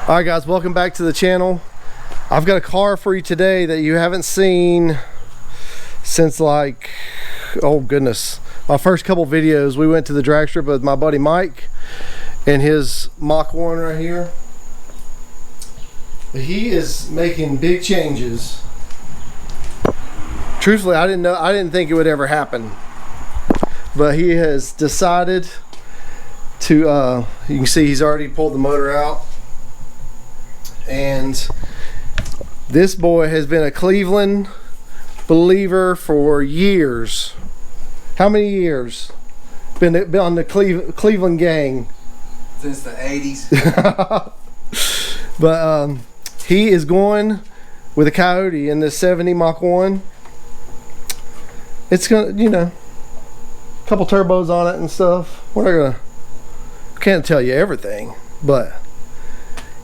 All right guys, welcome back to the channel. I've got a car for you today that you haven't seen since, like, oh goodness, my first couple videos. We went to the drag strip with my buddy Mike and his Mach 1 right here. He is making big changes. Truthfully, I didn't think it would ever happen, but he has decided to you can see he's already pulled the motor out. And this boy has been a Cleveland believer for years. How many years? Been on the Cleveland gang? Since the 80s. But he is going with a Coyote in this 70 Mach 1. It's gonna, you know, a couple turbos on it and stuff. We're not gonna, can't tell you everything, but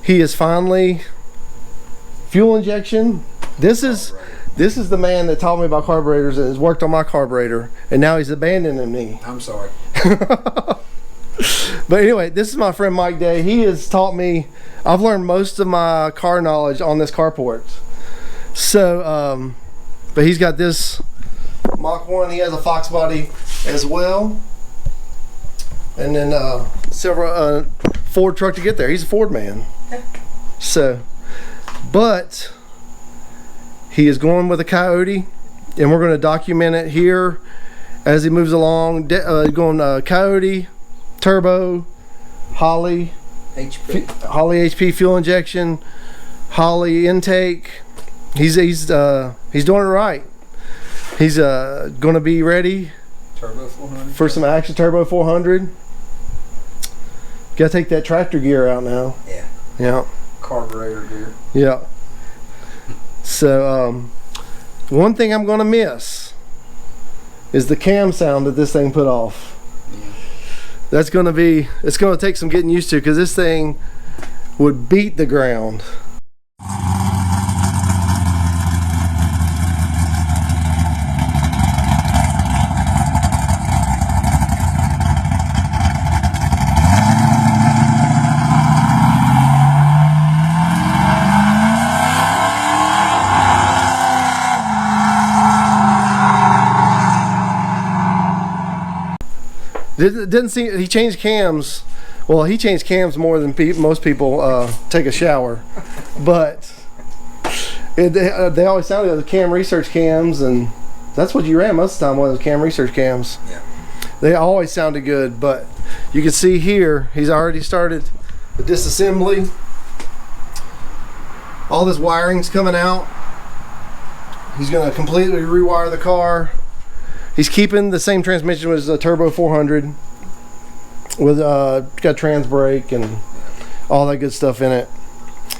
he is finally fuel injection. This is the man that taught me about carburetors and has worked on my carburetor, and now he's abandoning me. I'm sorry. But anyway, this is my friend Mike Day. He has taught me. I've learned most of my car knowledge on this carport. So but he's got this Mach 1. He has a Fox body as well, and then several Ford truck to get there. He's a Ford man. So, but he is going with a Coyote, and we're going to document it here as he moves along. Going Coyote, turbo, Holly HP fuel injection, Holly intake. He's doing it right. He's going to be ready Turbo 400 for some action. Turbo 400. Got to take that tractor gear out now. Yeah. Yeah. Carburetor gear. Yeah. So one thing I'm gonna miss is the cam sound that this thing put off. Yeah. That's gonna be, it's gonna take some getting used to, because this thing would beat the ground. Didn't see, he changed cams. Well, he changed cams more than most people take a shower, but they always sounded like the cam research cams, and that's what you ran most of the time, was cam research cams. Yeah. They always sounded good, but you can see here he's already started the disassembly. All this wiring's coming out. He's going to completely rewire the car. He's keeping the same transmission as a Turbo 400 with got trans brake and all that good stuff in it.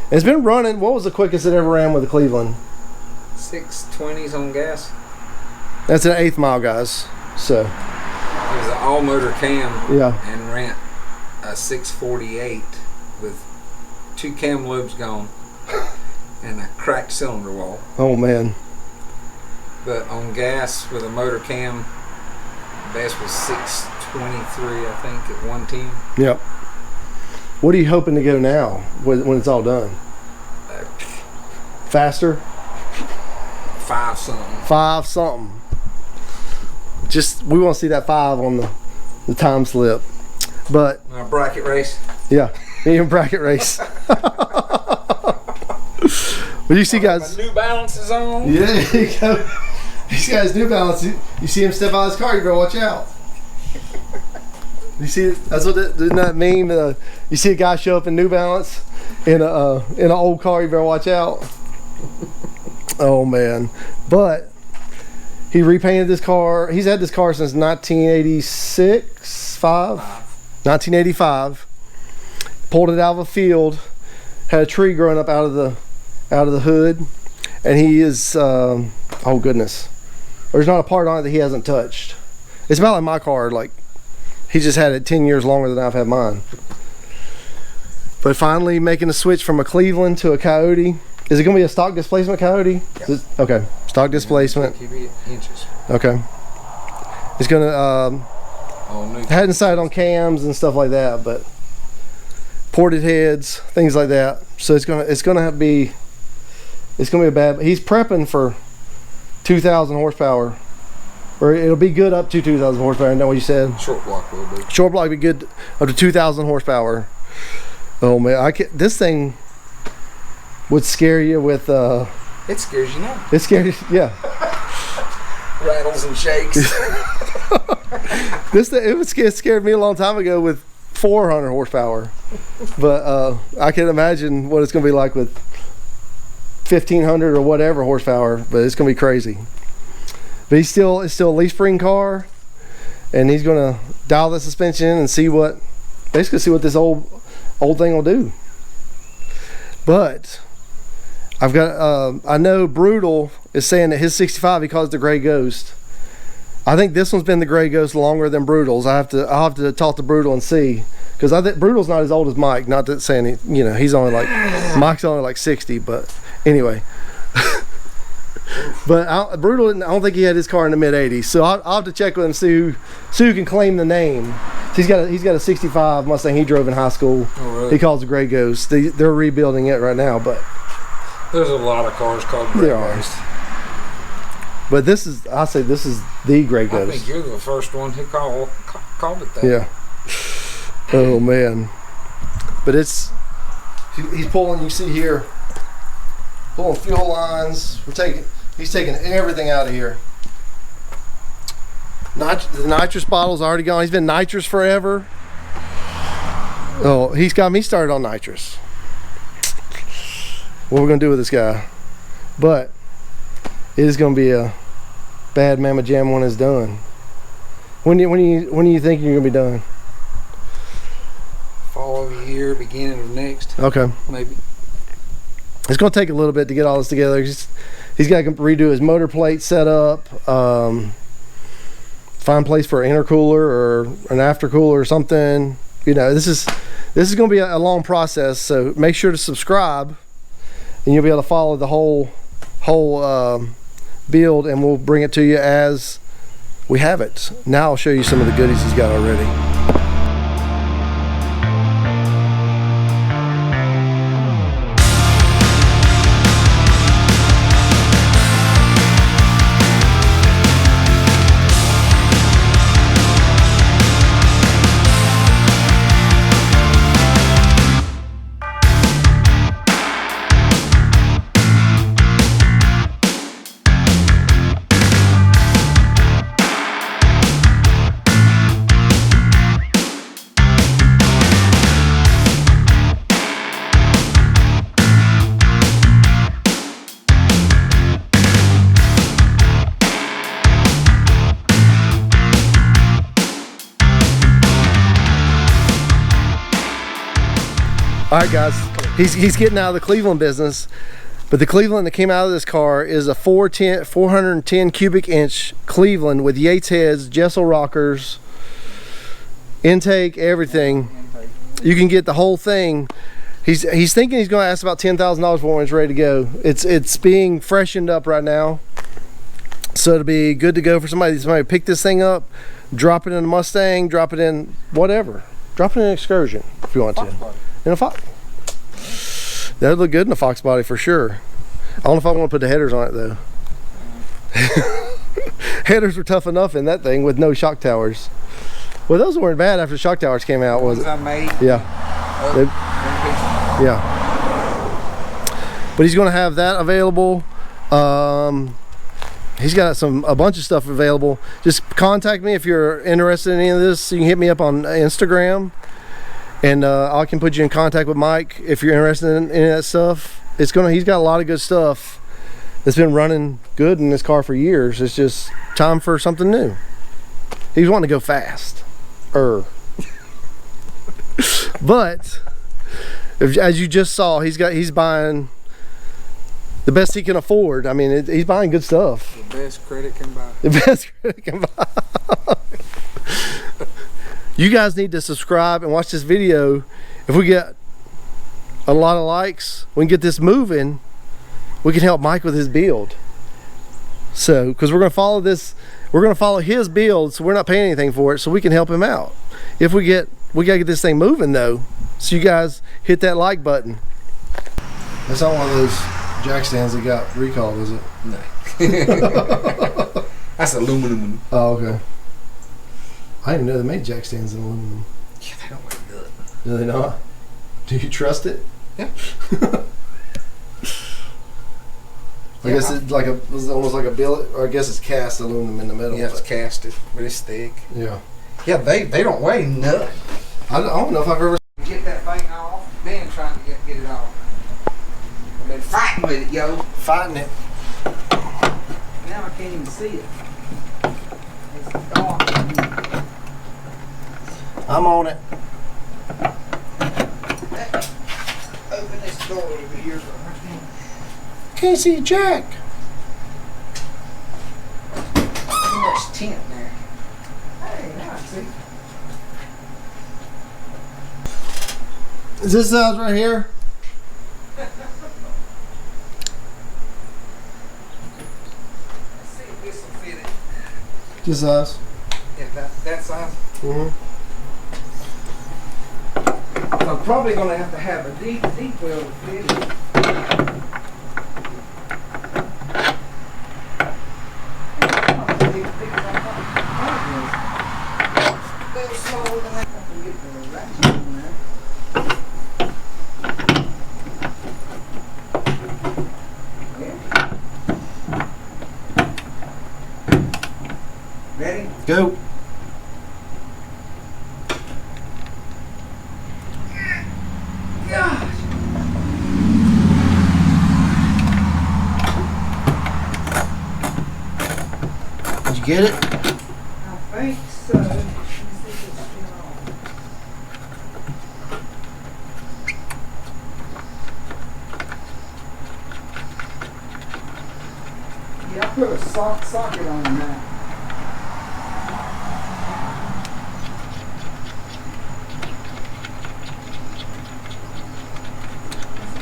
And it's been running. What was the quickest it ever ran with the Cleveland? 620s on gas. That's an 1/8 mile, guys. So it was an all motor cam. Yeah. And ran a 648 with 2 cam loops gone and a cracked cylinder wall. Oh man. But on gas with a motor cam, best was 623, I think, at 110. Yep. What are you hoping to go now when it's all done? Faster? 5 something. 5 something. Just, we want to see that 5 on the time slip. But A bracket race. yeah, even bracket race. But you see, guys. My New Balances on. Yeah, there you go. These guys New Balance. You see him step out of his car, you better watch out. You see, that's what doesn't that mean? You see a guy show up in New Balance in an old car, you better watch out. Oh man! But he repainted this car. He's had this car since 1985. Pulled it out of a field. Had a tree growing up out of the hood, and he is oh goodness. There's not a part on it that he hasn't touched. It's about like my car, like he just had it 10 years longer than I've had mine. But finally making a switch from a Cleveland to a Coyote. Is it going to be a stock displacement Coyote? Yeah. Okay, stock displacement. Inches. Okay. It's going to hadn't decided on cams and stuff like that, but ported heads, things like that. So it's gonna be a bad. He's prepping for 2,000 horsepower, or it'll be good up to 2,000 horsepower. Isn't that what you said? Short block will be. Short block will be good up to 2,000 horsepower. Oh man, this thing would scare you with. It scares you now. It scares you, yeah. Rattles and shakes. It scared me a long time ago with 400 horsepower, but I can imagine what it's going to be like with 1,500 or whatever horsepower. But it's going to be crazy. But it's still a leaf spring car, and he's going to dial the suspension and basically see what this old thing will do. But I've got I know Brutal is saying that his 65 he calls it the Gray Ghost. I think this one's been the Gray Ghost longer than Brutal's. I'll have to talk to Brutal and see, because I think Brutal's not as old as Mike. Not that saying he's only like Mike's only like 60, but anyway. But Brutal, I don't think he had his car in the mid 80s, so I'll have to check with him, see who can claim the name. So he's got a 65 Mustang he drove in high school. Oh, really? He calls it Gray Ghost. They're rebuilding it right now, but there's a lot of cars called Gray Ghost. But this is the Gray Ghost. I think you're the first one who called it that. Yeah. Oh man. But he's pulling. You see here, pulling fuel lines. He's taking everything out of here. The nitrous bottle's already gone. He's been nitrous forever. Oh, he's got me started on nitrous. What we're gonna do with this guy? But it is gonna be a bad mamma jam when it's done. When do you think you're gonna be done? Fall of the year, beginning of next. Okay. Maybe. It's gonna take a little bit to get all this together. He's got to redo his motor plate setup, find a place for an intercooler or an aftercooler or something. This is gonna be a long process. So make sure to subscribe, and you'll be able to follow the whole build, and we'll bring it to you as we have it. Now I'll show you some of the goodies he's got already. All right, guys, he's getting out of the Cleveland business, but the Cleveland that came out of this car is a 410 cubic inch Cleveland with Yates heads, Jessel rockers, intake, everything. You can get the whole thing. He's thinking he's going to ask about $10,000 for it when it's ready to go. It's being freshened up right now, so it'll be good to go for somebody to pick this thing up, drop it in a Mustang, drop it in whatever, drop it in an Excursion if you want to. In a Fox. That'd look good in a Fox body for sure. I don't know if I want to put the headers on it though. Headers were tough enough in that thing with no shock towers. Well, those weren't bad after the shock towers came out, was it? Yeah. Yeah. But he's going to have that available. He's got a bunch of stuff available. Just contact me if you're interested in any of this. You can hit me up on Instagram. And I can put you in contact with Mike if you're interested in any of that stuff. He's got a lot of good stuff that's been running good in this car for years. It's just time for something new. He's wanting to go fast. But as you just saw, he's buying the best he can afford. I mean, he's buying good stuff. The best credit can buy. The best credit can buy. You guys need to subscribe and watch this video. If we get a lot of likes, we can get this moving. We can help Mike with his build. So, because we're going to follow his build, so we're not paying anything for it, so we can help him out. We got to get this thing moving though. So you guys hit that like button. That's not one of those jack stands that got recalled, is it? No. That's aluminum. Oh, okay. I didn't know they made jack stands in aluminum. Yeah, they don't work good. Do they not? Do you trust it? Yeah. I guess it's like it's almost like a billet, or I guess it's cast aluminum in the middle. Yeah, it's casted, but it's thick. Yeah. Yeah, they don't weigh nothing. I don't know if I've ever. Get that thing off. Then trying to get it off. I've been fighting with it, yo. Fighting it. Now I can't even see it. It's dark. I'm on it. Open this door over here. Can't see Jack. Too much tint there. Hey, now I see. Is this size right here? Let's see if this will fit it. This size. Yeah, that size. Mm-hmm. I'm probably going to have a deep well to fit it. Ready? Go. Gosh. Did you get it? I think so. Let me see if it's still on. Yeah, I put a socket on that.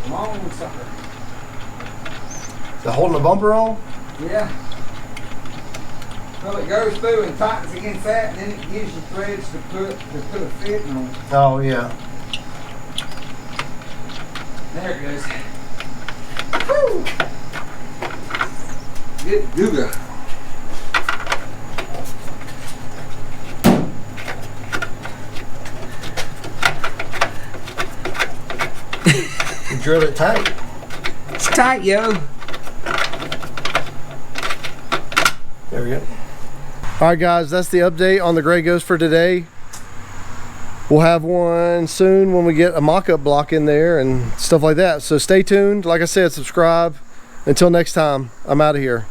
Long sucker. Is it holding the bumper on? Yeah. Well, it goes through and tightens against that, and then it gives you threads to put a fitting on. Oh yeah. There it goes. Woo! Good googa. You drilled it tight. It's tight, yo. There we go. All right, guys, that's the update on the Gray Ghost for today. We'll have one soon when we get a mock-up block in there and stuff like that. So stay tuned. Like I said, subscribe. Until next time, I'm out of here.